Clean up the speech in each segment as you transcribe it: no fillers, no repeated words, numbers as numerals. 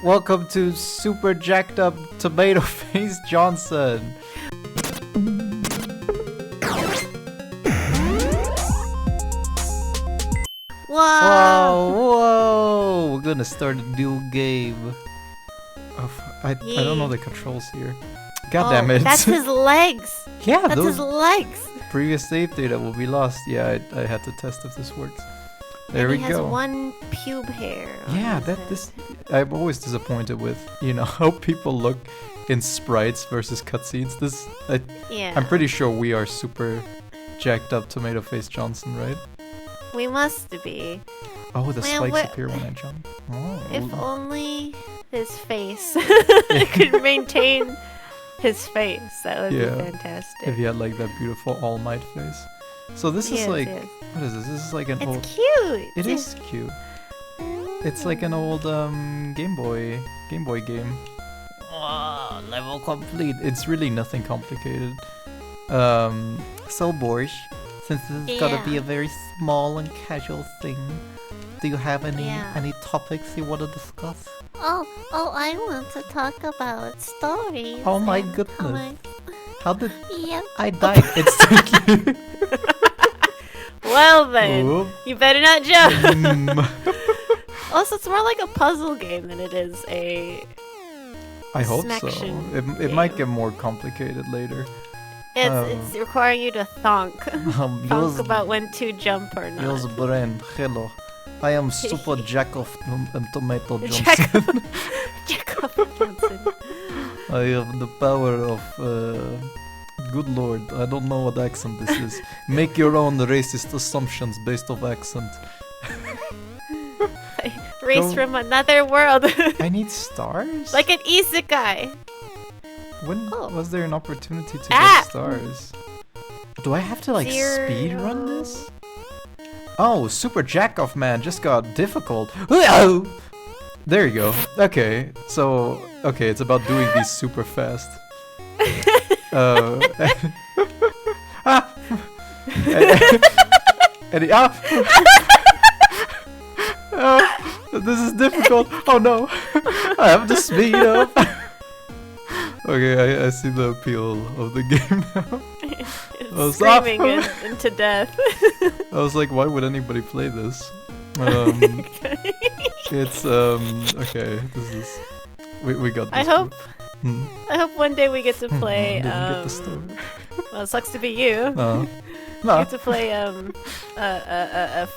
Welcome to Super Jacked Up Tomato Face Johnson. Whoa! We're gonna start a new game. I don't know the controls here. God damn it! That's his legs. Yeah, that's his legs. Previous save data will be lost. Yeah, I had to test if this works. There we go. He has one pube hair. Yeah, I'm always disappointed with how people look in sprites versus cutscenes. I'm pretty sure we are super jacked up Tomato Face Johnson, right? We must be. Oh, the spikes appear when I jump. Oh. If only his face could maintain his face, that would be fantastic. If he had like that beautiful All Might face. So this is like, what is this? This is like an old. It's cute. It is cute. It's like an old Game Boy game. Oh, level complete. It's really nothing complicated. So Borsch, since this is gonna be a very small and casual thing, do you have any topics you want to discuss? Oh, I want to talk about stories. Oh my goodness. How did I die instantly? Well then, you better not jump. Also, it's more like a puzzle game than it is a. I hope so. It might get more complicated later. It's requiring you to thonk. Thonk about when to jump or not. Use brain. Hello. I am Super Jack of Tomato Johnson. Jack of Johnson. I have the power of. Good lord, I don't know what accent this is. Make your own racist assumptions based off accent. Race from another world. I need stars? Like an isekai. When was there an opportunity to get stars? Do I have to like speed run this? Oh, Super Jack-Off Man just got difficult. There you go. Okay, so it's about doing these super fast. This is difficult. Oh no, I have to speed up. Okay, I see the appeal of the game now. It's screaming into death. I was like, why would anybody play this? It's okay. This is we got this. I hope one day we get to play. Well, it sucks to be you. No. Get to play a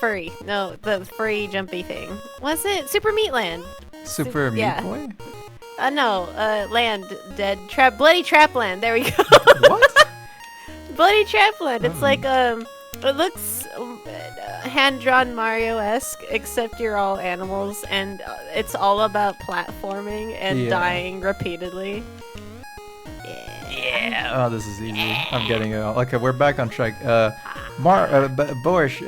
furry. No, the furry jumpy thing. Was it Super Meat Land? Super Meat Boy? No. Land Dead Trap Bloody Trapland. There we go. What? Bloody Trapland. It's like it looks hand-drawn Mario-esque, except you're all animals, and it's all about platforming and dying repeatedly. Yeah. Oh, this is easy. I'm getting it all. Okay, we're back on track. Borsch,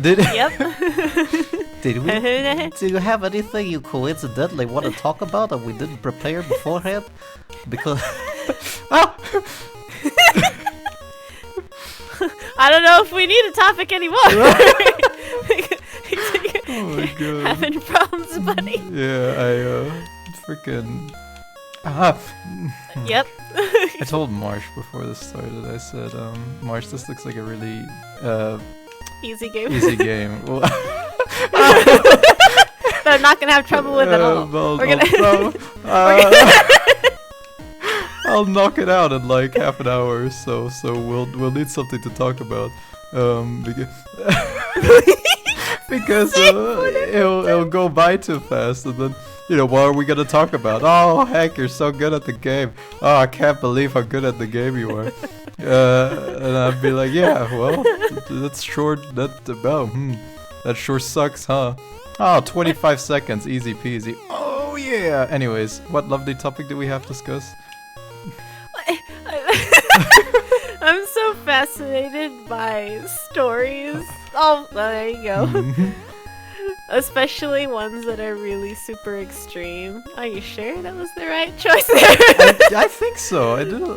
do you have anything you coincidentally want to talk about that we didn't prepare beforehand? Because I don't know if we need a topic anymore. Oh my god. Having problems, buddy. Yeah, I freaking. Yep. I told Marsh before this started. I said, Marsh, this looks like a really easy game. Easy game. That I'm not gonna have trouble with at all. I'll knock it out in like half an hour or so. So we'll need something to talk about. Because it'll go by too fast, and then what are we gonna talk about? Oh heck, you're so good at the game. Oh, I can't believe how good at the game you are. And I'd be like, yeah, well, that sure sucks, huh? Oh, 25 seconds, easy peasy. Oh yeah. Anyways, what lovely topic do we have to discuss? I'm so fascinated by stories. Oh, there you go. Especially ones that are really super extreme. Are you sure that was the right choice there? I think so. I do.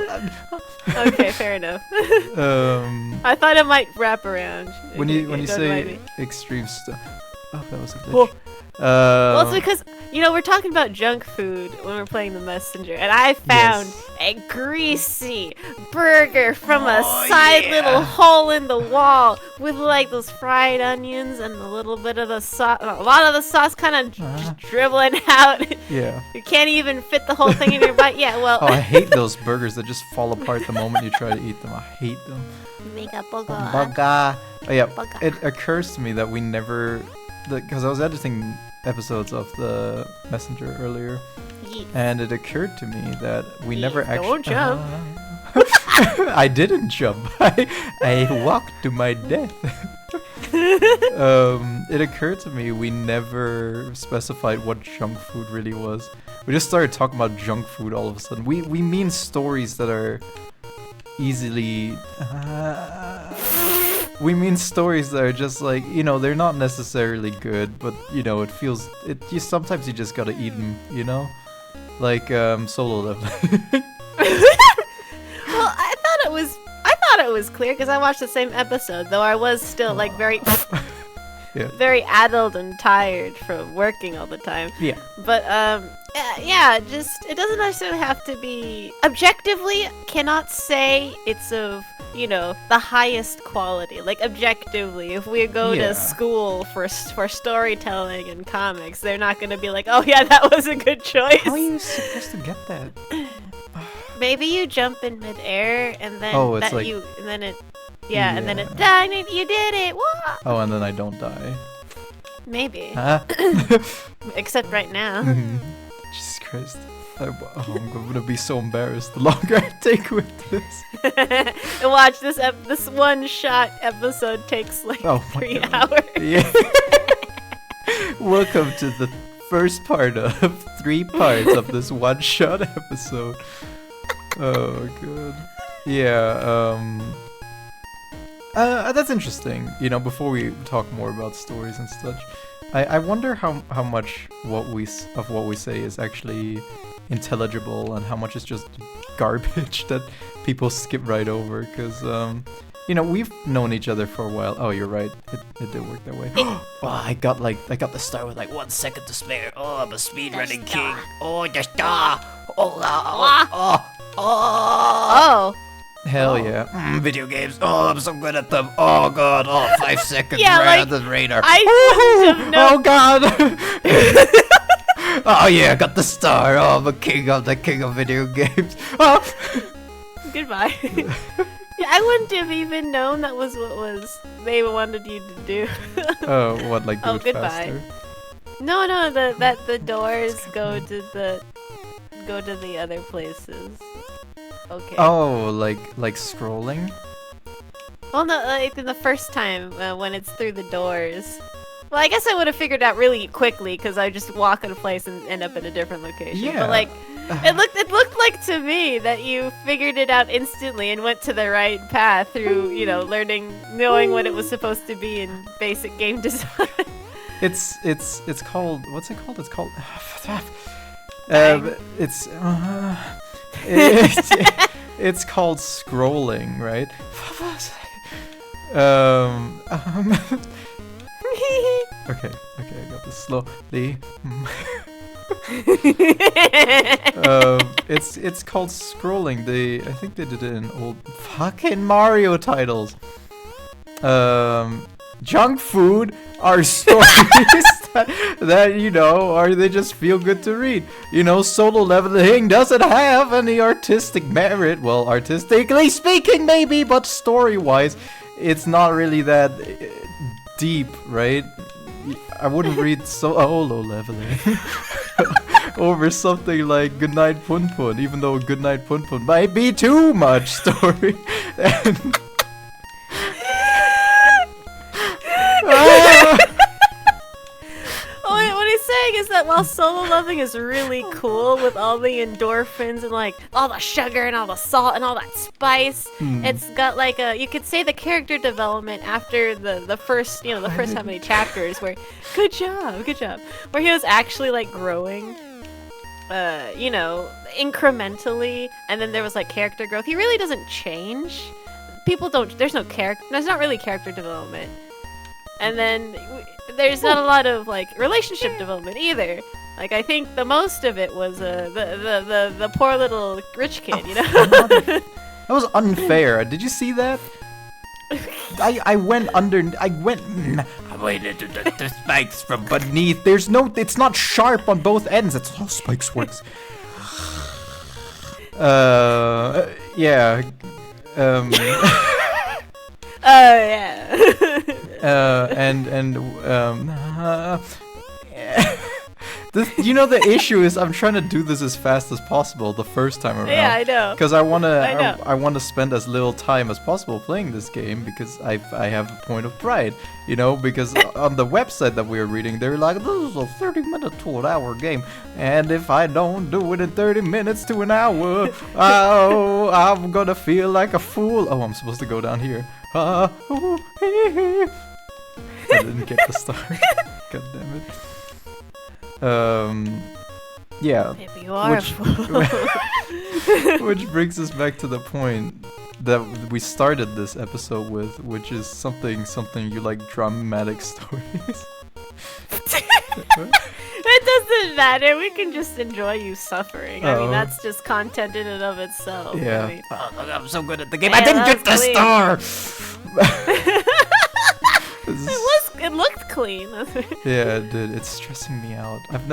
Okay, fair enough. I thought it might wrap around. When you say extreme stuff. Oh, that was a glitch. Well, Well, it's because, we're talking about junk food when we're playing the messenger, and I found a greasy burger from a side little hole in the wall with like those fried onions and a little bit of the sauce, a lot of the sauce kind of just dribbling out. Yeah. You can't even fit the whole thing in your bite. Yeah, well. Oh, I hate those burgers that just fall apart the moment you try to eat them. I hate them. Mega burger. Oh yeah, it occurs to me that we never, because I was editing episodes of the Messenger earlier, and it occurred to me that we never actually. Don't jump. I didn't jump. I walked to my death. It occurred to me we never specified what junk food really was. We just started talking about junk food all of a sudden. We mean stories that are easily. We mean stories that are just like, they're not necessarily good, but it feels you sometimes you just gotta eat them, like Solo Leveling. Well, I thought it was clear because I watched the same episode, though I was still like very very addled and tired from working all the time. Yeah. But just it doesn't necessarily have to be objectively. Cannot say it's of the highest quality. Like objectively, if we go to school for storytelling and comics, they're not going to be like, oh yeah, that was a good choice. How are you supposed to get that? Maybe you jump in midair and then you did it. Whoa! Oh, and then I don't die. Maybe. Except right now. Jesus Christ. I'm gonna be so embarrassed the longer I take with this. And watch this one-shot episode takes like 3 hours. Yeah. Welcome to the first part of 3 parts of this one-shot episode. Oh god. Yeah. That's interesting. Before we talk more about stories and such, I wonder how much what we say is actually intelligible and how much is just garbage that people skip right over, because we've known each other for a while. Oh, you're right, it did work that way. I got the star with like 1 second to spare. Oh, I'm a speedrunning king. Oh, the star. Oh. Hell yeah. Video games. Oh, I'm so good at them. Oh god. Oh, 5 seconds right on the radar. I wouldn't have known. Oh god. Oh yeah, I got the star. Oh, I'm the king of video games. Oh. Goodbye. Yeah, I wouldn't have even known that was what they wanted you to do. Oh, what, like do it goodbye. faster? No, that the doors go to the other places. Okay. Oh, like scrolling? Well, no, like the first time when it's through the doors. Well, I guess I would have figured out really quickly because I just walk in a place and end up in a different location. Yeah. But like, it looked like to me that you figured it out instantly and went to the right path through, knowing what it was supposed to be in basic game design. It's called, what's it called? It's called it's called scrolling, right? Okay, I got this slowly. It's called scrolling. I think they did it in old fucking Mario titles. Junk food are stories that they just feel good to read. Solo Leveling doesn't have any artistic merit. Well, artistically speaking, maybe, but story-wise, it's not really that deep, right? I wouldn't read Solo Leveling over something like Goodnight Pun Pun, even though Goodnight Pun Pun might be too much story. What he's saying is that while Solo Leveling is really cool with all the endorphins and like all the sugar and all the salt and all that spice, it's got like you could say the character development after the first first how many chapters where good job where he was actually like growing incrementally, and then there was like character growth. He really doesn't change. There's not really character development. And then there's not a lot of like relationship development either. Like I think the most of it was the poor little rich kid, you know. That was unfair. Did you see that? I waited to the spikes from beneath. It's not sharp on both ends. That's how spikes works. Yeah. Yeah. The issue is I'm trying to do this as fast as possible the first time around. Yeah, I know. Because I wanna spend as little time as possible playing this game because I have a point of pride, because on the website that we were reading, they're like, this is a 30-minute to an hour game, and if I don't do it in 30 minutes to an hour, I'm gonna feel like a fool. Oh, I'm supposed to go down here. I didn't get the star. God damn it. Yeah. Maybe you are a fool. Which brings us back to the point that we started this episode with, which is something you like dramatic stories. It doesn't matter. We can just enjoy you suffering. I mean, that's just content in and of itself. Yeah. I mean, look, I'm so good at the game. I didn't get the star. It looked clean. Yeah, it did. It's stressing me out. I've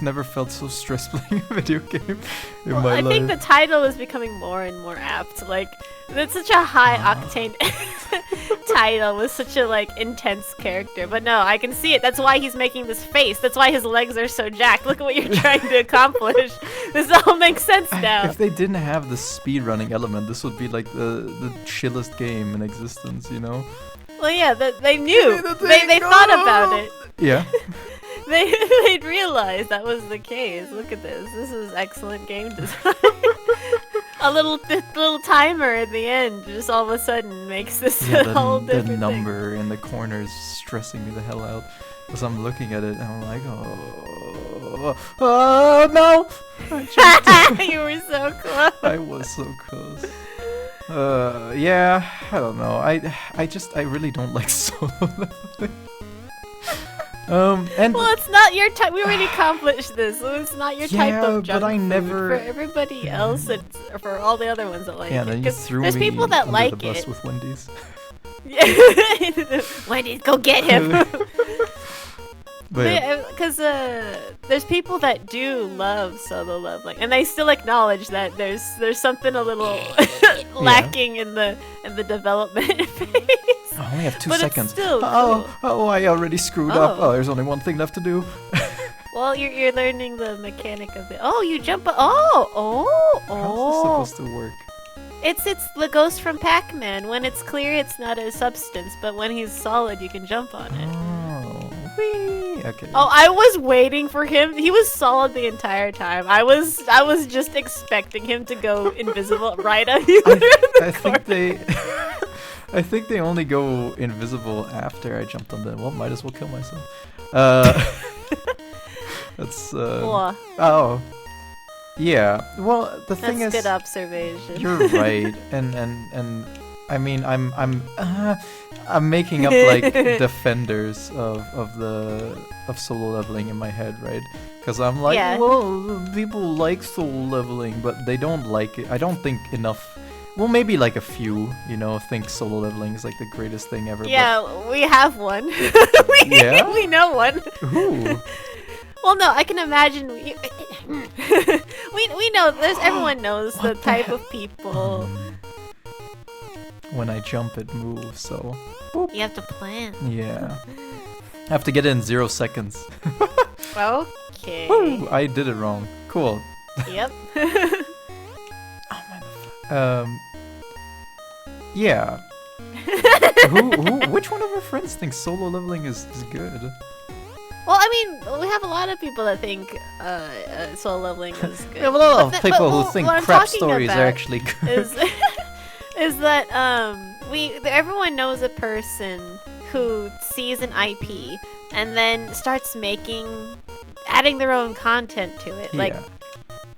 never felt so stressed playing a video game in my life. I think the title is becoming more and more apt. Like, it's such a high octane title with such a intense character. But no, I can see it. That's why he's making this face. That's why his legs are so jacked. Look at what you're trying to accomplish. This all makes sense now. If they didn't have the speedrunning element, this would be like the chillest game in existence, Well, yeah, they knew. They thought about it. Yeah. They'd realized that was the case. Look at this. This is excellent game design. A little timer at the end just all of a sudden makes this whole different the number thing. in the corner is stressing me the hell out. Because I'm looking at it and I'm like, oh no! You were so close. I was so close. Yeah, I don't know. I really don't like solo leveling. And well, it's not your type. We already accomplished this. So it's not your type of junk but I food. never. For everybody else, it's for all the other ones that like yeah, it. then you threw there's me people that under like the bus it. with Wendy's. Wendy's, go get him. But because there's people that do love solo leveling, and they still acknowledge that there's something a little lacking in the development phase. I only have 2 but seconds. It's still cool. I already screwed up. Oh, there's only one thing left to do. Well, you're learning the mechanic of it. Oh, you jump. How's this supposed to work? It's the ghost from Pac-Man. When it's clear, it's not a substance, but when he's solid, you can jump on it. Oh, whee. Okay. Oh, I was waiting for him. He was solid the entire time. I was just expecting him to go invisible right on you. I think they only go invisible after I jumped on them. Well, might as well kill myself. That's oh. Yeah. Well, the thing is, that's good observation. You're right, and I mean, I'm making up like defenders of solo leveling in my head, right? Because I'm like, well, people like solo leveling, but they don't like it. I don't think enough. Well, maybe like a few, think solo leveling is like the greatest thing ever. Yeah, we have one. We know one. Who? Well, no, I can imagine. We know. Everyone knows the type of people. When I jump, it moves. So boop. You have to plan. Yeah. I have to get it in 0 seconds. Okay. Woo, I did it wrong. Cool. Yep. Oh my. Yeah. Which one of our friends thinks solo leveling is good? Well, I mean, we have a lot of people that think solo leveling is good. We have a lot of people who think crap stories are actually good. Is that everyone knows a person who sees an IP and then starts adding their own content to it. Like,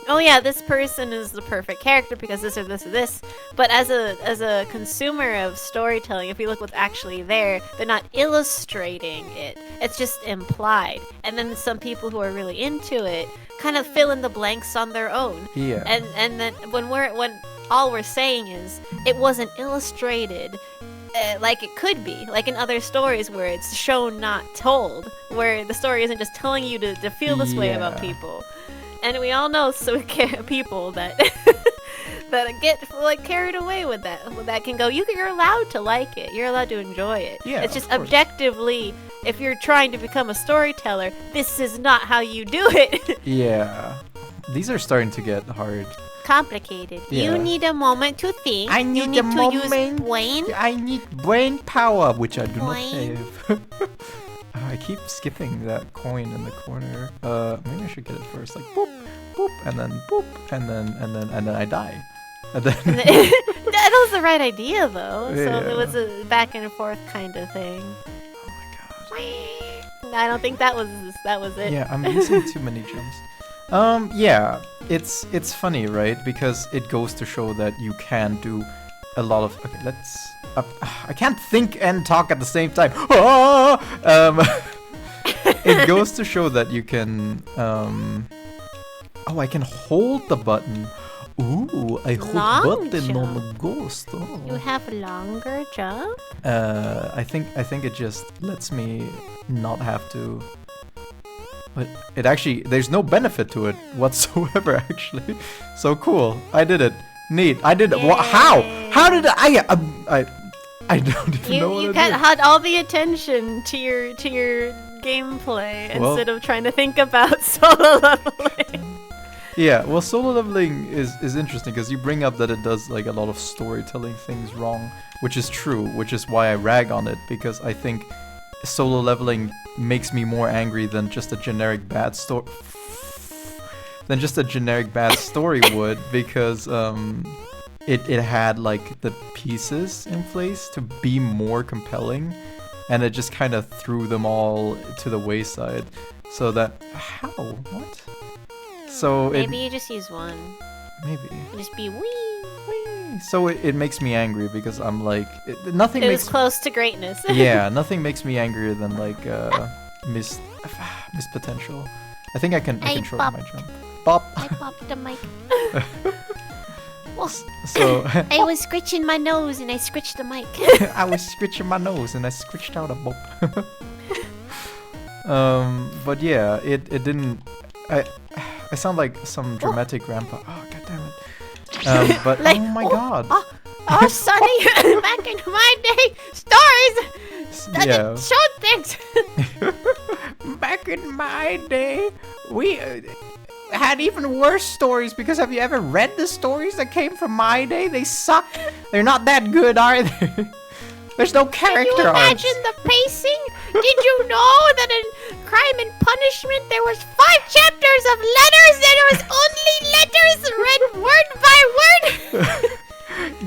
oh yeah, this person is the perfect character because this or this or this. But as a consumer of storytelling, if you look what's actually there, they're not illustrating it. It's just implied. And then some people who are really into it kind of fill in the blanks on their own. Yeah. And then when all we're saying is it wasn't illustrated like it could be, like in other stories where it's shown not told, where the story isn't just telling you to feel this way about people. And we all know people that that get like carried away with that. That can go. You're allowed to like it. You're allowed to enjoy it. Yeah, it's just objectively, if you're trying to become a storyteller, this is not how you do it. Yeah, these are starting to get hard. Complicated. Yeah. You need a moment to think. I need you need a to moment. Use brain. I need brain power, which I do Brain. not have. I keep skipping that coin in the corner. Maybe I should get it first. Like boop, boop, and then boop, and then I die. And then That was the right idea, though. So Yeah. it was a back and forth kind of thing. Oh my god. I don't think that was it. Yeah, I'm using too many jumps. Yeah, it's funny, right? Because it goes to show that you can do a lot of. Okay, let's. I can't think and talk at the same time. It goes to show that you can. Oh, I can hold the button. Ooh, I hold Long button on the jump. ghost. Oh. You have longer jump. I think it just lets me not have to. But it actually, there's no benefit to it whatsoever, actually. So cool, I did it. Neat, I did it. How? How did I don't even know what You I did. had all the attention to your gameplay Well- instead of trying to think about solo leveling. Yeah, well, solo leveling is interesting because you bring up that it does like a lot of storytelling things wrong, which is true, which is why I rag on it, because I think solo leveling makes me more angry than just a generic bad story. Than just a generic bad story would, because it had like the pieces in place to be more compelling, and it just kind of threw them all to the wayside. So that what? So Maybe you just use one. maybe. You just be wee. So it makes me angry because I'm like nothing It makes was close to greatness. yeah, nothing makes me angrier than like missed potential. I think I can control my jump. Bop. I popped the mic. So I was scratching my nose and I scratched the mic. I was scratching my nose and I scratched out a bop. But yeah, it didn't. I sound like some dramatic grandpa. Oh god damn it. But Like, oh my god. Oh, Sonny, back in my day, stories that Yeah. showed things. Back in my day, we had even worse stories, because have you ever read the stories that came from my day? They suck. They're not that good, are they? There's no Can you character arcs. imagine the pacing? Did you know that in Crime and Punishment there was 5 chapters of letters and it was only letters read word by word?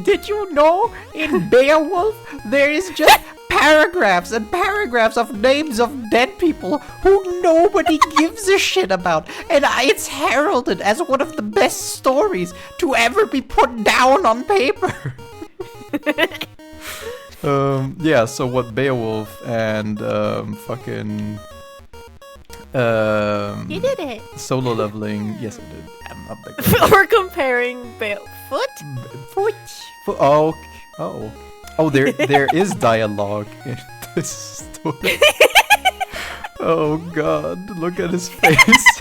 Did you know in Beowulf there is just paragraphs and paragraphs of names of dead people who nobody gives a shit about, and it's heralded as one of the best stories to ever be put down on paper. Yeah, so what Beowulf and fucking You did it. solo leveling, yes I did. I'm not that good. We're comparing Foot. Oh, there is dialogue in this story. Oh god, look at his face.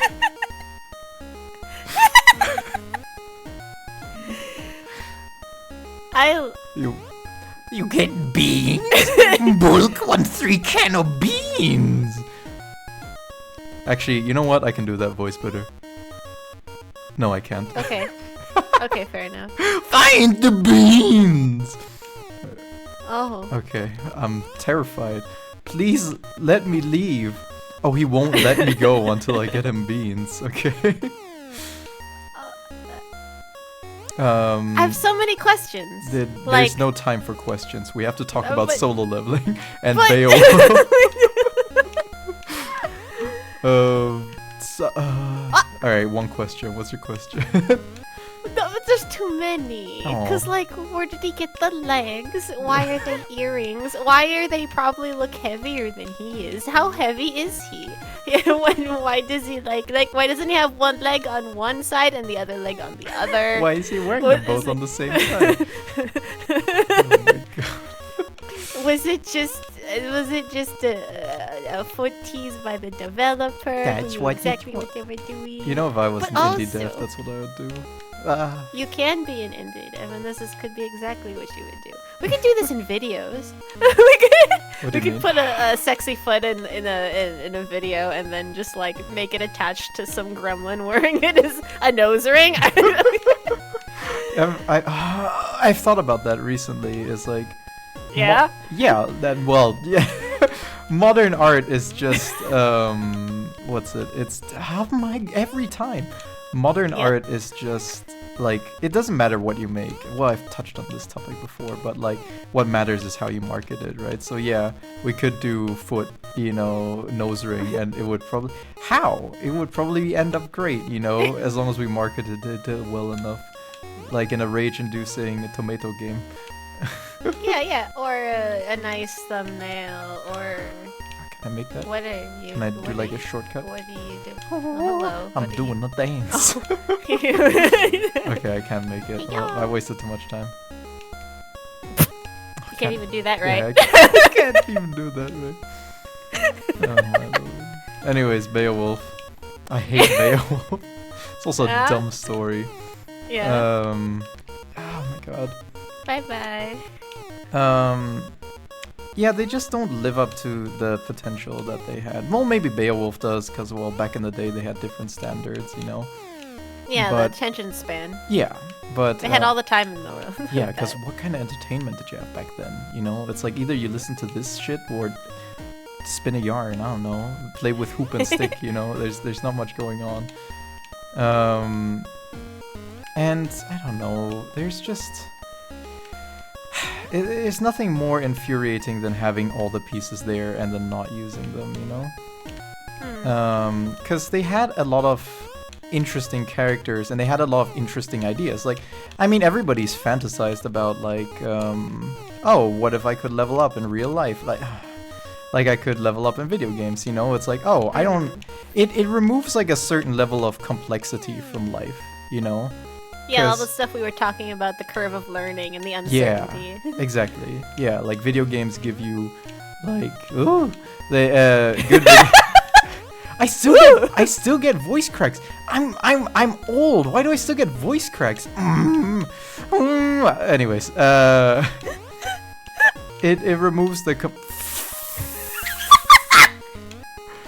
You get beans? Bulk 1-3 can of beans. Actually, you know what? I can do that voice better. No, I can't. Okay. Okay, fair enough. Find the beans! Oh. Okay, I'm terrified. Please let me leave. Oh, he won't let me go until I get him beans. Okay. I have so many questions. There's Like- no time for questions. We have to talk Oh, about but- solo leveling and But- Beowulf. Alright, one question. What's your question? The there's too many. Aw. Cause like, where did he get the legs? Why are they earrings? Why are they probably look heavier than he is? How heavy is he? Why does he like why doesn't he have one leg on one side and the other leg on the other? Why is he wearing What them both is on the same side? Oh my god. Was it just a foot tease by the developer? That's who knew what exactly what they were doing. You know, if I was But an indie also- dev, that's what I would do. Ah. You can be an indie dev, and this could be exactly what you would do. We could do this in videos. What do we you could mean? put a sexy foot in a video, and then just like make it attached to some gremlin wearing it as a nose ring. I've thought about that recently. It's like, Yeah. yeah. Yeah. Modern art is just what's it? It's every time. Modern Yeah. art is just like, it doesn't matter what you make. Well, I've touched on this topic before, but like what matters is how you market it, right? So yeah, we could do foot, nose ring, and it would probably end up great, as long as we marketed it well enough, like in a rage-inducing tomato game. Yeah. Or a nice thumbnail, or Can I make that? what are you? Can I do what like are a shortcut? What do you do? Oh, hello. I'm what do doing the dance. you- Okay, I can't make it. Oh, I wasted too much time. You can't even do that, right? Yeah, I can't even do that, right? Oh my lord. Anyways, Beowulf. I hate Beowulf. It's also Yeah? a dumb story. Yeah. Oh my god. Bye bye. Yeah, they just don't live up to the potential that they had. Well, maybe Beowulf does, because, well, back in the day they had different standards, Yeah, but- the attention span. Yeah, but... They had all the time in the world. Yeah, because what kind of entertainment did you have back then? It's like either you listen to this shit or spin a yarn, I don't know, play with hoop and stick, there's not much going on. And I don't know, there's just... There's nothing more infuriating than having all the pieces there and then not using them, Because they had a lot of interesting characters and they had a lot of interesting ideas. Like, I mean, everybody's fantasized about like, oh, what if I could level up in real life? Like I could level up in video games, It's like, oh, I don't... It removes like a certain level of complexity from life, Yeah, all 'Cause- the stuff we were talking about, the curve of learning and the Yeah, uncertainty. exactly. Yeah, like video games give you like good I still get voice cracks. I'm old. Why do I still get voice cracks? Anyways, it removes the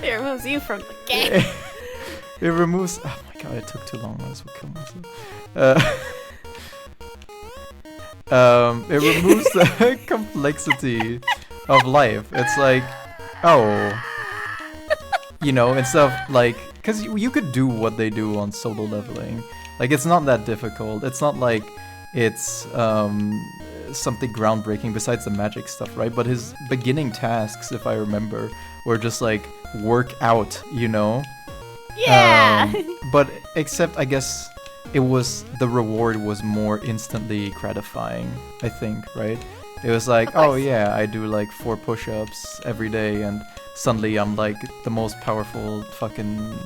It removes you from the game. it removes. Oh my god! It took too long. I was gonna kill myself. It removes the complexity of life. It's like, oh, instead of like, because you could do what they do on solo leveling. Like, it's not that difficult. It's not like it's something groundbreaking besides the magic stuff, right? But his beginning tasks, if I remember, were just like work out, Yeah. But except, I guess, the reward was more instantly gratifying, I think, right? It was like, Of oh course. yeah, I do like 4 push-ups every day and suddenly I'm like the most powerful fucking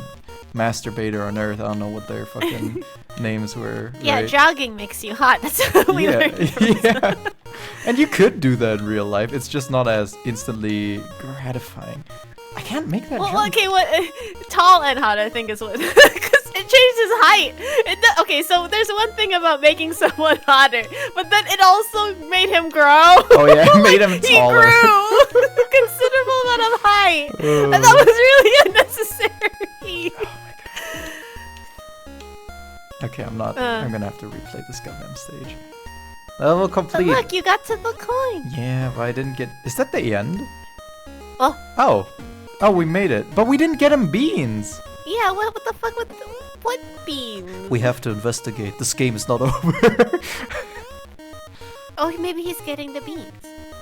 masturbator on earth. I don't know what their fucking names were. Yeah, right? jogging makes you hot. That's what we learned. Yeah. And you could do that in real life. It's just not as instantly gratifying. I can't make that Well, jump. okay, what tall and hot, I think, is what, because it changed his height. Okay, so there's one thing about making someone hotter, but then it also made him grow. Oh yeah, it made him He taller. grew a considerable amount of height, and that was really unnecessary. Okay, I'm not. Uh. I'm gonna have to replay this goddamn stage. Level But complete. look, you got to the coin. Yeah, but I didn't get. Is that the end? Oh. Oh, we made it. But we didn't get him beans. Yeah, what the fuck with what beans? We have to investigate. This game is not over. Oh, maybe he's getting the beans.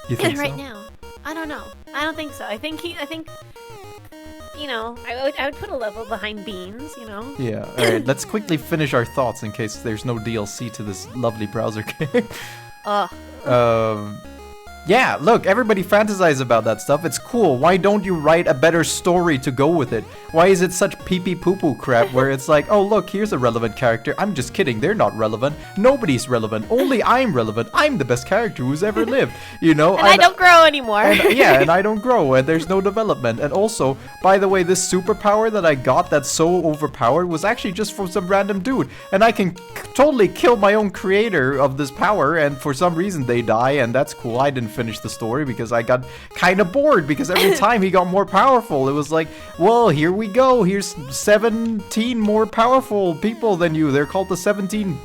You think right so? now. I don't know. I don't think so. I think you know, I would put a level behind beans, you know. Yeah. All right. Let's quickly finish our thoughts in case there's no DLC to this lovely browser game. Yeah, look, everybody fantasizes about that stuff. It's cool. Why don't you write a better story to go with it? Why is it such pee-pee poo-poo crap where it's like, oh, look, here's a relevant character. I'm just kidding. They're not relevant. Nobody's relevant. Only I'm relevant. I'm the best character who's ever lived, you know? And I don't grow anymore. And I don't grow, and there's no development. And also, by the way, this superpower that I got that's so overpowered was actually just from some random dude. And I can totally kill my own creator of this power, and for some reason they die, and that's cool. I didn't finish the story because I got kind of bored because every time he got more powerful, it was like, well, here we go. Here's 17 more powerful people than you. They're called the 17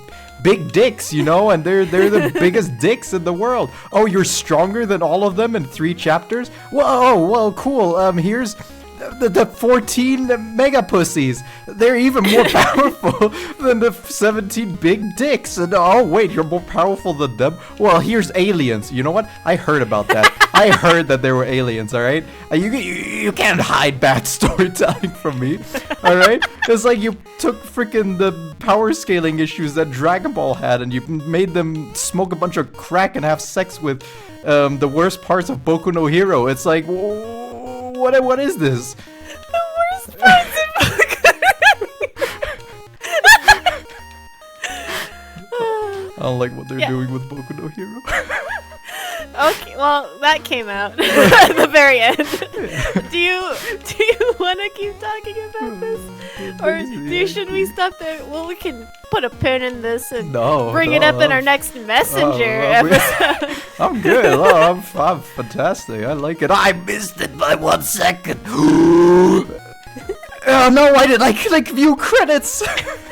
big dicks, you know, and they're the biggest dicks in the world. Oh, you're stronger than all of them in 3 chapters? Whoa, well, cool. Here's the 14 mega pussies. They're even more powerful than the 17 big dicks. And oh wait, you're more powerful than them? Well, here's aliens. You know what? I heard about that. I heard that there were aliens, alright? You can't hide bad storytelling from me, alright? It's like you took freaking the power scaling issues that Dragon Ball had and you made them smoke a bunch of crack and have sex with the worst parts of Boku no Hero. It's like, what is this? The worst parts of Boku I don't like what they're doing with Boku no Hero. Okay, well, that came out at the very end. Do you want to keep talking about this? Or should we stop there? Well, we can put a pin in this and bring it up in our next Messenger episode. I'm good. Oh, I'm fantastic. I like it. I missed it by 1 second. Oh no, why did I click view credits?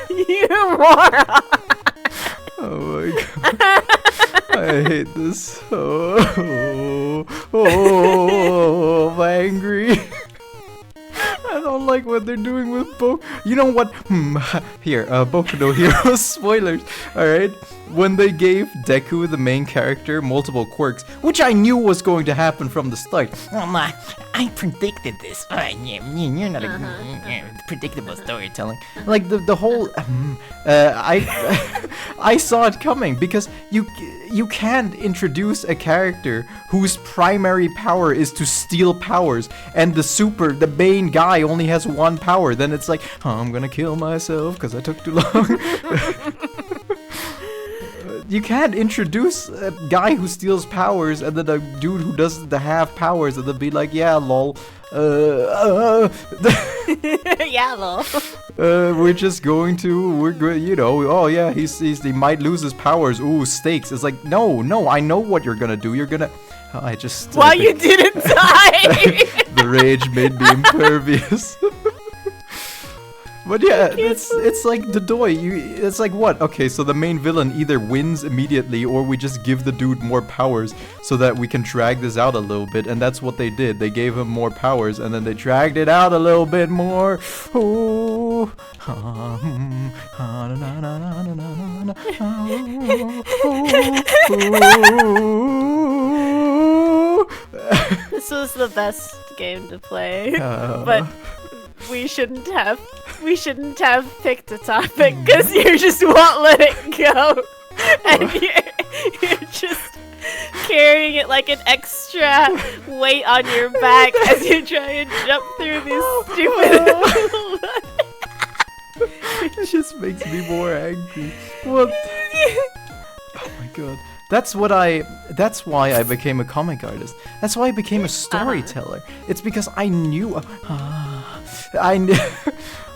You moron. Oh my god. I hate this. I'm angry. I don't like what they're doing with You know what? Here, Boku no Hero spoilers. Alright? When they gave Deku, the main character, multiple quirks, which I knew was going to happen from the start. I predicted this. You're not predictable storytelling. Like the whole I saw it coming because you can't introduce a character whose primary power is to steal powers and the main guy only has 1 power. Then it's like, oh, I'm gonna kill myself because I took too long. You can't introduce a guy who steals powers and then a dude who doesn't have powers and then be like, yeah, lol. Yeah, lol. We're good, you know, oh yeah, he might lose his powers. Ooh, stakes. It's like, no, I know what you're gonna do. You're gonna... I just... Why you didn't die? The rage made me impervious. But yeah, it's like Dodoy. It's like what? Okay, so the main villain either wins immediately or we just give the dude more powers so that we can drag this out a little bit, and that's what they did. They gave him more powers and then they dragged it out a little bit more. Ooh. This was the best game to play, but we shouldn't have picked a topic because you just won't let it go, and you're just carrying it like an extra weight on your back as you try and jump through these stupid. It just makes me more angry. What? Oh my god. That's why I became a comic artist. That's why I became a storyteller. It's because I knew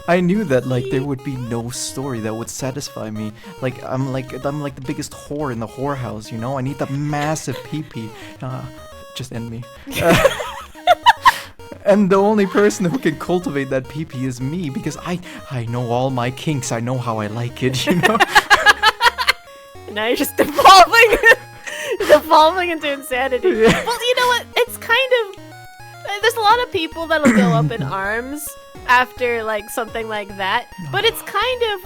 I knew that like there would be no story that would satisfy me. Like I'm like the biggest whore in the whorehouse, you know? I need the massive pee-pee. Just end me. And the only person who can cultivate that pee-pee is me because I know all my kinks. I know how I like it, you know? Now you're just devolving into insanity. Yeah. Well, you know what? It's kind of... There's a lot of people that'll go up in arms after like something like that, but it's kind of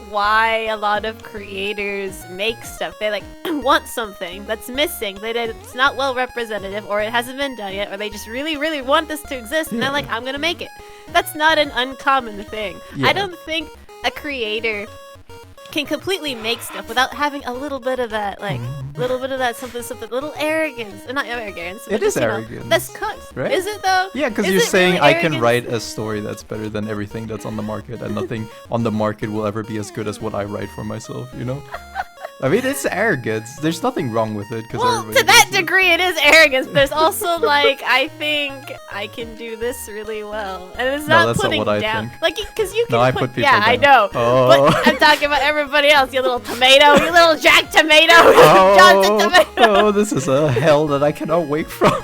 why a lot of creators make stuff. They like want something that's missing, that it's not well representative, or it hasn't been done yet, or they just really, really want this to exist, and they're like, I'm gonna make it. That's not an uncommon thing. Yeah. I don't think a creator can completely make stuff without having a little bit of that, like, little bit of that something, little arrogance. Not arrogance. But It is just, you know, arrogance. that's cooked. Right? Is it though? Yeah, because Is you're it saying really I can arrogance? write a story that's better than everything that's on the market, and nothing on the market will ever be as good as what I write for myself, you know? I mean, it's arrogance. There's nothing wrong with it, because Well, to that degree, it is arrogance. But there's also like, I think I can do this really well, and it's No, not that's not putting what I down. think. Like, because you can No, I put put people yeah, I down. know. Oh. But I'm talking about everybody else. You little tomato. You little Jack Tomato. Johnson Tomato. Oh, this is a hell that I cannot wake from.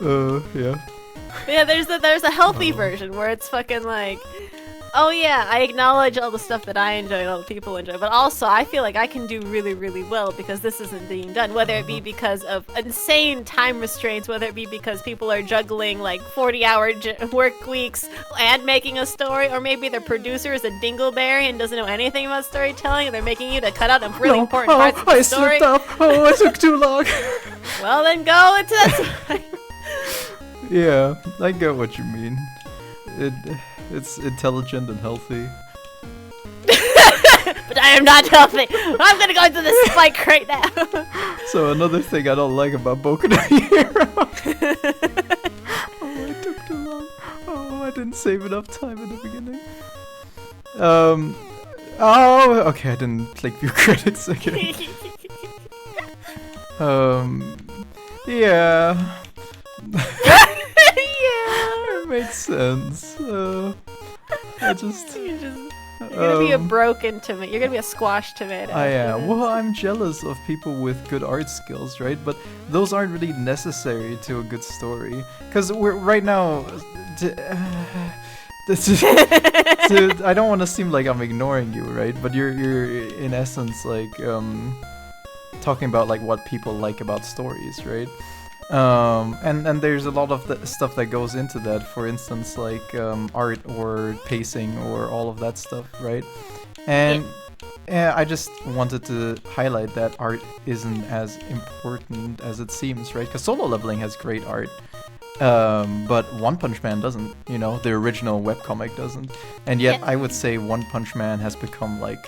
Yeah. Yeah, there's a healthy version where it's fucking like, oh yeah, I acknowledge all the stuff that I enjoy and all the people enjoy, but also I feel like I can do really, really well because this isn't being done, whether it be because of insane time restraints, whether it be because people are juggling like 40-hour work weeks and making a story, or maybe their producer is a dingleberry and doesn't know anything about storytelling and they're making you to cut out really important parts of the I story. slipped up. Oh, I took too long. Well, then go into that. Yeah, I get what you mean. It's intelligent and healthy. But I am not healthy. I'm gonna go into the spike right now. So another thing I don't like about Boku no Hero. Oh, it took too long. Oh, I didn't save enough time in the beginning. Oh, okay, I didn't click view credits again. Yeah. Yeah. It makes sense. I just. You're gonna be a broken tomato. You're gonna be a squash tomato. I am. Well, I'm jealous of people with good art skills, right? But those aren't really necessary to a good story. Because we're right now. I don't want to seem like I'm ignoring you, right? But you're in essence like talking about like what people like about stories, right? And there's a lot of the stuff that goes into that. For instance, like art or pacing or all of that stuff, right? And I just wanted to highlight that art isn't as important as it seems, right? Because Solo Leveling has great art. But One Punch Man doesn't, you know, the original webcomic doesn't. And yet I would say One Punch Man has become like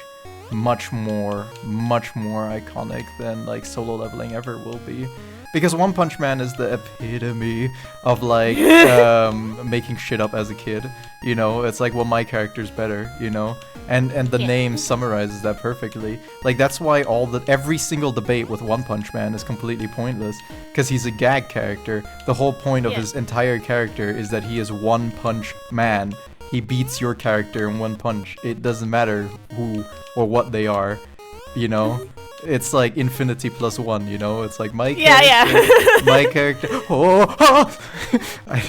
much more iconic than like Solo Leveling ever will be. Because One Punch Man is the epitome of like making shit up as a kid. You know, it's like, well, my character's better, you know? And the name summarizes that perfectly. Like that's why every single debate with One Punch Man is completely pointless. Because he's a gag character. The whole point of his entire character is that he is One Punch Man. He beats your character in one punch. It doesn't matter who or what they are, you know? It's like infinity plus one, you know? It's like my character, my character. Oh! I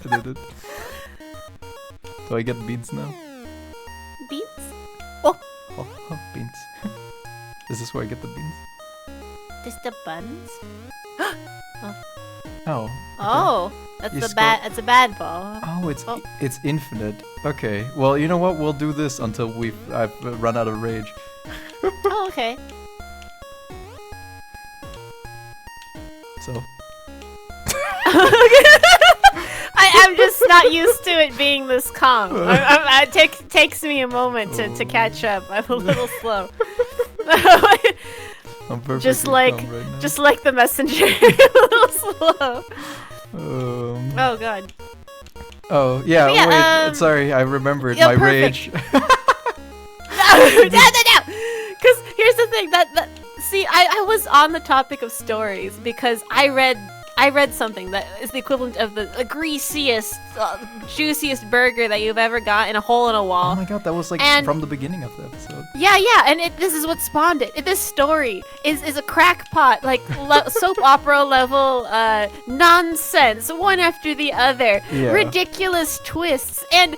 did it. Do I get beans now? Beans? Oh, beans. Is this where I get the beans? This the buns? Oh. Okay. Oh, that's a bad ball. Oh, it's infinite. Okay. Well, you know what? We'll do this until I've run out of rage. Oh, okay. So. I am just not used to it being this calm. It takes me a moment to catch up. I'm a little slow. I'm perfectly just like calm right now. just like the messenger, a little slow. Oh god. Oh yeah. Yeah, wait. Sorry, I remembered yeah, my perfect. rage. No. Because here's the thing see, I was on the topic of stories because I read something that is the equivalent of the greasiest, juiciest burger that you've ever got in a hole in a wall. Oh my god, that was like from the beginning of the episode. Yeah, and this is what spawned it. This story is a crackpot, like soap opera level nonsense, one after the other, ridiculous twists, and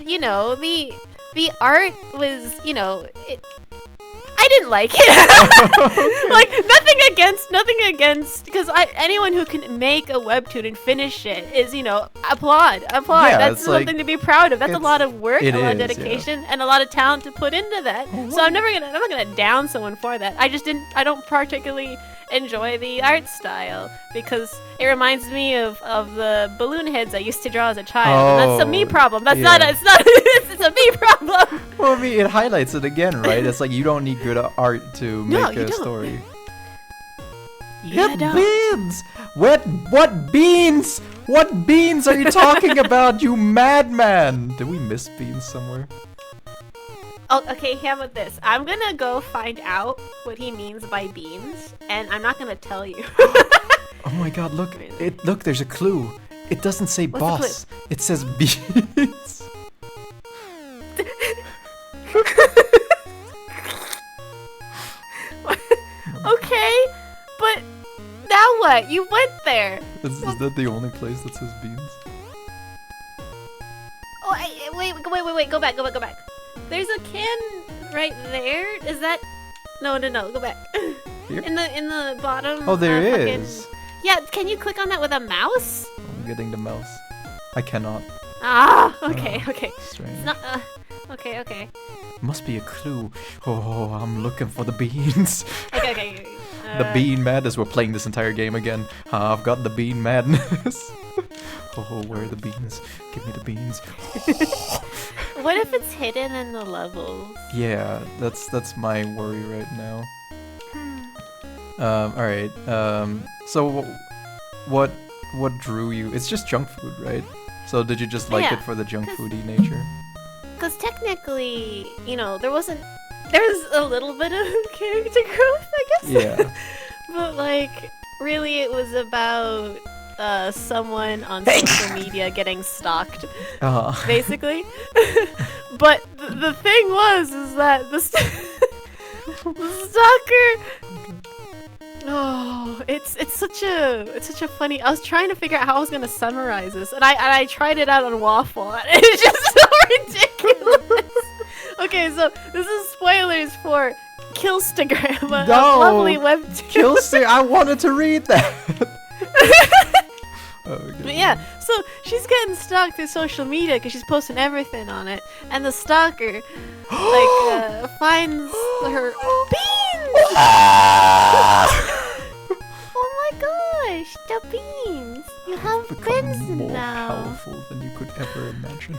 you know the art was, you know, I didn't like it. Like nothing against, because anyone who can make a webtoon and finish it is, applaud. Yeah, That's it's something like- to be proud of. That's a lot of work, a lot of is, dedication, and a lot of talent to put into that. So I'm not gonna down someone for that. I don't particularly enjoy the art style because it reminds me of the balloon heads I used to draw as a child. And that's a me problem. That's not yeah. it's a me problem. Well, I mean, it highlights it again, right? It's like you don't need good art to No, make you a don't. story. Yeah, Get beans! What beans? What beans are you talking about, you madman? Did we miss beans somewhere? Oh, okay, how about this? I'm gonna go find out what he means by beans, and I'm not gonna tell you. Oh my god, look. Look, there's a clue. It doesn't say What's the boss. It says beans. Okay, but now what? You went there. Is that the only place that says beans? Oh, wait, go back. There's a can right there. Is that? No, go back. Here? In the bottom. Oh, there fucking- is. Yeah, can you click on that with a mouse? I'm getting the mouse. I cannot. Ah, okay. Strange. It's not. Okay. Must be a clue. Oh, I'm looking for the beans. Okay. The bean madness. We're playing this entire game again. I've got the bean madness. Oh, where are the beans? Give me the beans. What if it's hidden in the levels? Yeah, that's my worry right now. All right. So what drew you? It's just junk food, right? So did you just like Yeah, it for the junk foody nature? Because technically, there was a little bit of character growth, I guess. Yeah. But like, really, it was about someone on social media getting stalked, basically. But the thing is that the stalker. Oh, it's such a funny. I was trying to figure out how I was gonna summarize this, and I tried it out on Waffle, and it's just so ridiculous. Okay, so this is spoilers for Killstagram, a No! lovely webtoon. Killstick, I wanted to read that. But yeah, so she's getting stalked through social media because she's posting everything on it, and the stalker finds her beans. Oh my gosh, the beans! You have beans Become more now. powerful than you could ever imagine.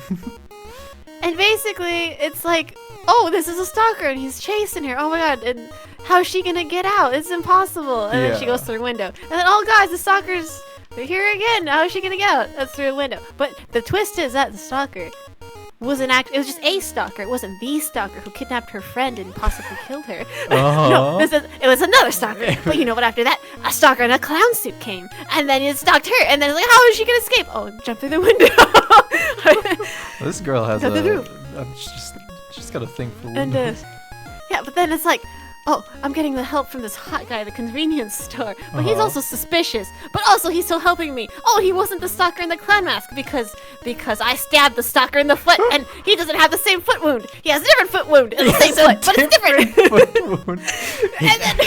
And basically, it's like, oh, this is a stalker, and he's chasing her. Oh my god, and how's she gonna get out? It's impossible. And then she Yeah. goes through a window. And then, oh guys, the stalker's here again. How is she gonna get out? That's through a window. But the twist is that the stalker was it was just a stalker. It wasn't the stalker who kidnapped her friend and possibly killed her. No, it was another stalker. But you know what? After that, a stalker in a clown suit came, and then it stalked her. And then it's like, how is she gonna escape? Oh, jump through the window. This girl has Got the through. she's got a thing for And windows. yeah, but then it's like, oh, I'm getting the help from this hot guy at the convenience store. But he's also suspicious. But also he's still helping me. Oh, he wasn't the stalker in the clown mask because I stabbed the stalker in the foot, and he doesn't have the same foot wound. He has a different foot wound in the same foot, but it's different. And then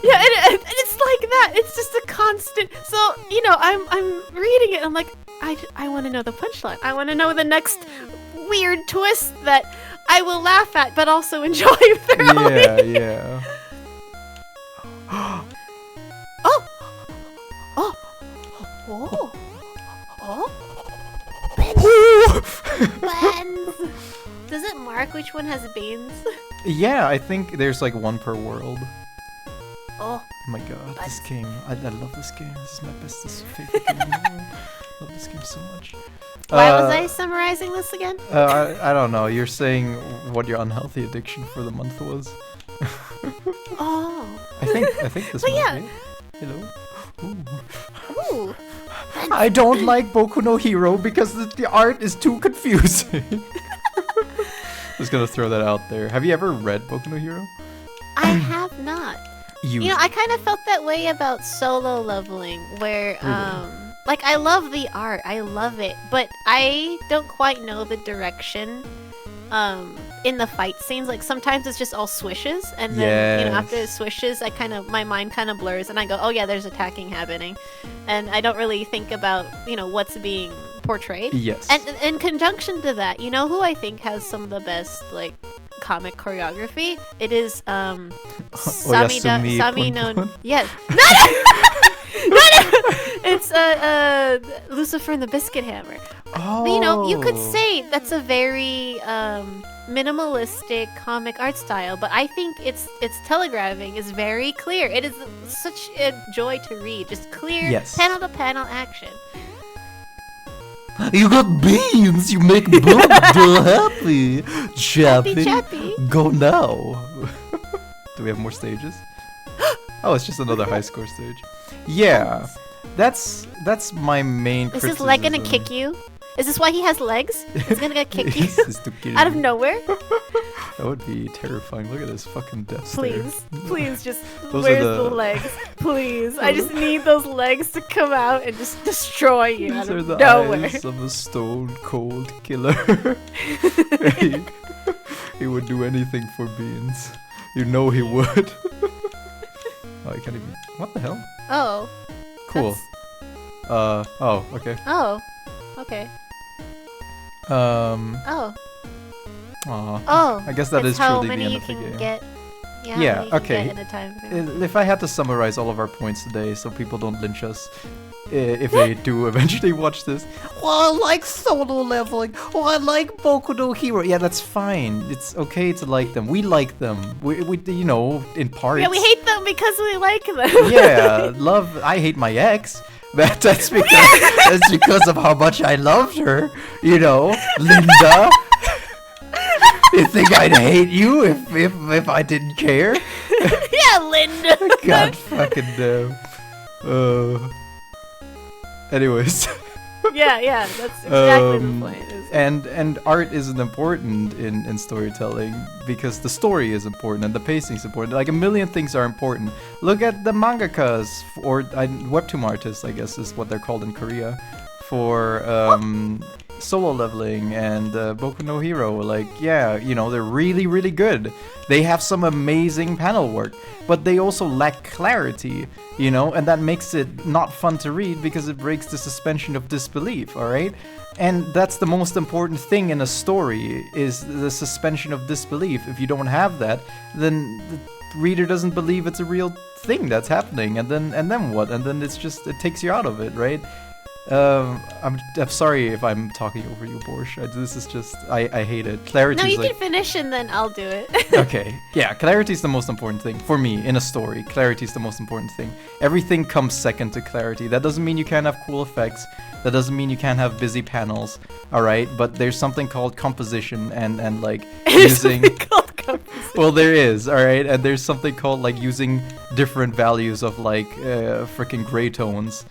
yeah, and it's like that. It's just a constant. So I'm reading it. And I'm like, I want to know the punchline. I want to know the next weird twist that I will laugh at, but also enjoy thoroughly. Yeah. Beans. Does it mark which one has beans? Yeah, I think there's like one per world. Oh. Oh my god, this game. I love this game. This is my bestest favorite game in the world. I love this game so much. Why was I summarizing this again? I don't know. You're saying what your unhealthy addiction for the month was. Oh. I think this But might yeah. be it. Hello. Ooh. Ooh. I don't like Boku no Hero because the art is too confusing. Just gonna throw that out there. Have you ever read Boku no Hero? I have not. I kind of felt that way about solo leveling, where like I love the art, I love it, but I don't quite know the direction in the fight scenes, like sometimes it's just all swishes, and then you know, after it swishes, my mind kind of blurs, and I go, oh yeah, there's attacking happening, and I don't really think about, you know, what's being portrayed. Yes. And in conjunction to that, you know who I think has some of the best like comic choreography? It is Sami no yes. It's Lucifer and the Biscuit Hammer. Oh. You know, you could say that's a very minimalistic comic art style, but I think its telegraphing is very clear. It is such a joy to read, just clear panel to panel action. You got beans. You make Bob happy. Chappy. Go now. Do we have more stages? Oh, it's just another high score stage. Yeah, that's my main criticism. Is his leg gonna kick you? Is this why he has legs? He's gonna kick you out of nowhere? That would be terrifying. Look at this fucking death stare. Please, just where's the legs? Please, I just need those legs to come out and just destroy you out of nowhere. These are the eyes of a stone cold killer. He would do anything for beans. You know he would. Oh, I can't even. What the hell? Oh. Cool. Oh, okay. Oh. Okay. Oh. Oh. I guess that is truly the end of the game. Yeah, okay. In a time if I had to summarize all of our points today so people don't lynch us, if they do eventually watch this. Well, I like solo leveling. Oh, I like Boku no Hero. Yeah, that's fine. It's okay to like them. We like them. We you know, in parts. Yeah, we hate them because we like them. Yeah, I hate my ex. That's because of how much I loved her. You know, Linda. You think I'd hate you if I didn't care? Yeah, Linda. God fucking damn. Anyways. Yeah, that's exactly the point. And art isn't important in storytelling because the story is important and the pacing is important. Like a million things are important. Look at the mangakas or webtoon artists, I guess is what they're called in Korea, for solo leveling and Boku no Hero. Like, yeah, you know, they're really, really good. They have some amazing panel work, but they also lack clarity, you know, and that makes it not fun to read because it breaks the suspension of disbelief, alright? And that's the most important thing in a story, is the suspension of disbelief. If you don't have that, then the reader doesn't believe it's a real thing that's happening, and then what? And then it takes you out of it, right? I'm sorry if I'm talking over you, Borsch. This is just I hate it. Clarity. No, you can finish and then I'll do it. Okay. Yeah, clarity is the most important thing for me in a story. Clarity is the most important thing. Everything comes second to clarity. That doesn't mean you can't have cool effects. That doesn't mean you can't have busy panels. All right, but there's something called composition and like using. Well, there is. All right, and there's something called like using different values of like freaking gray tones.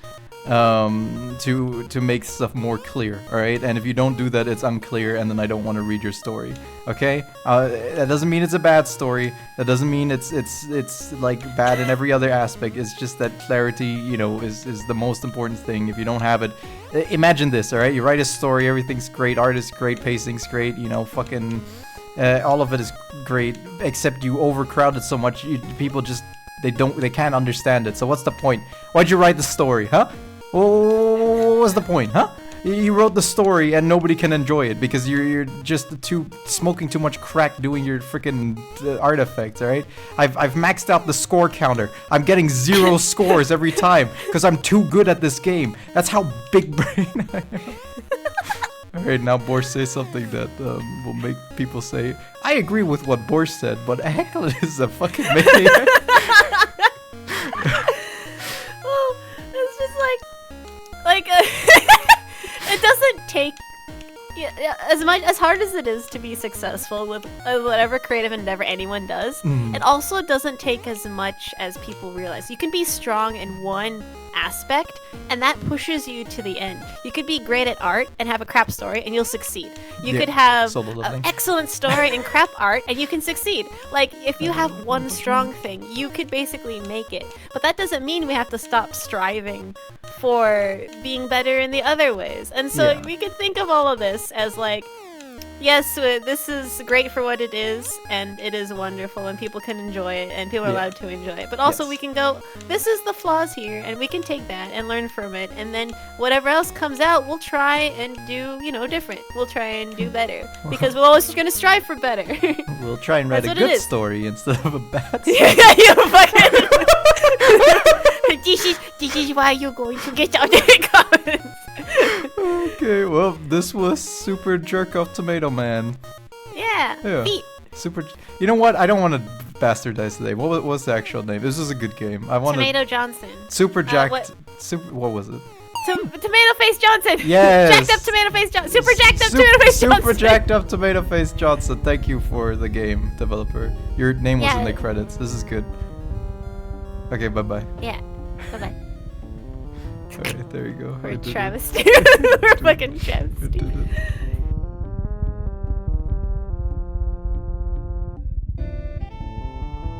To make stuff more clear, alright? And if you don't do that, it's unclear, and then I don't want to read your story, okay? That doesn't mean it's a bad story. That doesn't mean it's like bad in every other aspect. It's just that clarity, you know, is the most important thing. If you don't have it, imagine this, alright? You write a story, everything's great, art is great, pacing's great, you know, fucking all of it is great, except you overcrowd it so much, people just they can't understand it. So what's the point? Why'd you write the story, huh? What was the point, huh? You wrote the story and nobody can enjoy it because you're just smoking too much crack doing your freaking artifacts, alright? I've maxed out the score counter. I'm getting 0 scores every time because I'm too good at this game. That's how big brain I am. Alright, now Borsch say something that will make people say, I agree with what Borsch said, but Heccklin is a fucking maniac. It doesn't take as hard as it is to be successful with whatever creative endeavor anyone does. It also doesn't take as much as people realize. You can be strong in one aspect, and that pushes you to the end. You could be great at art and have a crap story, and you'll succeed. You could have an excellent story and crap art, and you can succeed. Like, if you have one strong thing, you could basically make it. But that doesn't mean we have to stop striving for being better in the other ways. And so we could think of all of this as like Yes, this is great for what it is, and it is wonderful, and people can enjoy it, and people are allowed to enjoy it. But also, we can go, this is the flaws here, and we can take that and learn from it, and then whatever else comes out, we'll try and do, different. We'll try and do better, because we're always going to strive for better. We'll try and write a good story instead of a bad story. Yeah, you fucking... this is why you're going to get out there comments. Okay, well, this was Super Jerk Off Tomato Man. Yeah. Feet. Super. You know what? I don't want to bastardize the name. What was the actual name? This is a good game. I want Tomato Johnson. Super Jacked. What was it? Tomato Face Johnson. Yes. Jacked up Tomato Face Johnson. Super Jacked up Tomato Face Johnson. Super Jacked Up Tomato Face Johnson. Thank you for the game developer. Your name was in the credits. This is good. Okay, bye bye. Yeah. Bye bye. Alright, there you go. We're travesty. We're fucking travesty.